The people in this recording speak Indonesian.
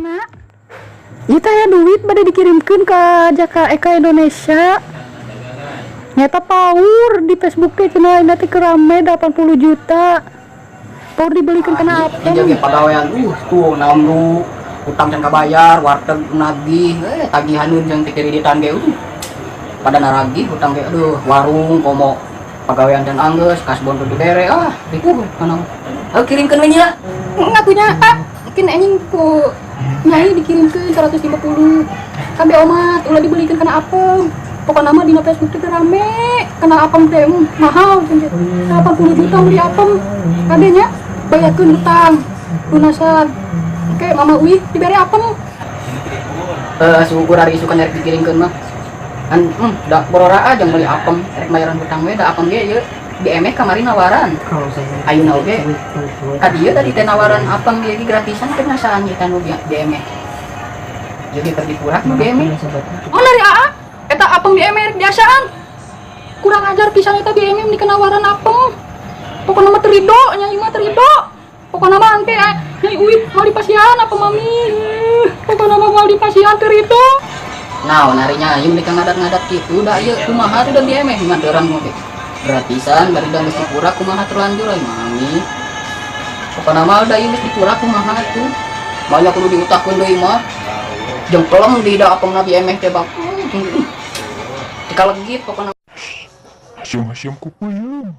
mana? Itu ya duit pada dikirimkan ke Jaka Eka Indonesia. Nyata power di Facebook teh cenah nanti kerame 80 juta. Power dibelikan kena apa? Jadi pegawaian tuh namru utang can kabayar, warteg nagih, tagihaneun jeung teh kreditan ge pada naragih utang ge aduh warung komo pegawaian can anggeus kasbon kudu dibere ripuh kana. Kirimkeun we nya. Ngakunya mungkin anjing ku nyai dikirimkeun 150. Kabeh omat ulah dibelikan kena apa? Pokoknya nama di Facebook itu rame kena apem teh mahal 80 juta beli apem kadenya bayarkeun utang lunasan oke mama Uwi diberi apem Syukur hari isu kan rek dikirimkeun mah kan da borora aja beli apem rek bayaran hutang we da apem ge ieu di ME kamari nawaran ayeuna oge ka dieu tadi teh nawaran apem ge gratisan teh ngasaan kita nu di ME jadi pergi kurang nu di ME mana dari AA eta apem di ME biasaan kurang ajar pisan eta di ME dikeun nawaran apem pokoknya mah terido nyai mah terido pokoknya mah ante nyai Uwi mau dipasihan apa mami pokoknya mah mau dipasihan terido nah narinya ayeuna dika ngadat-ngadat kitu da ieu kumaha teh di ME ngadeurang mah ge gratisan bari da geus dipura kumaha terlanjur ai mami pokona mah da ieu geus dipura kumaha tuh banyak kudu diutakkeun deui mah jeung pelem di da apemna di ME teh bak dikalegit pokona Hasyam kupuyeng.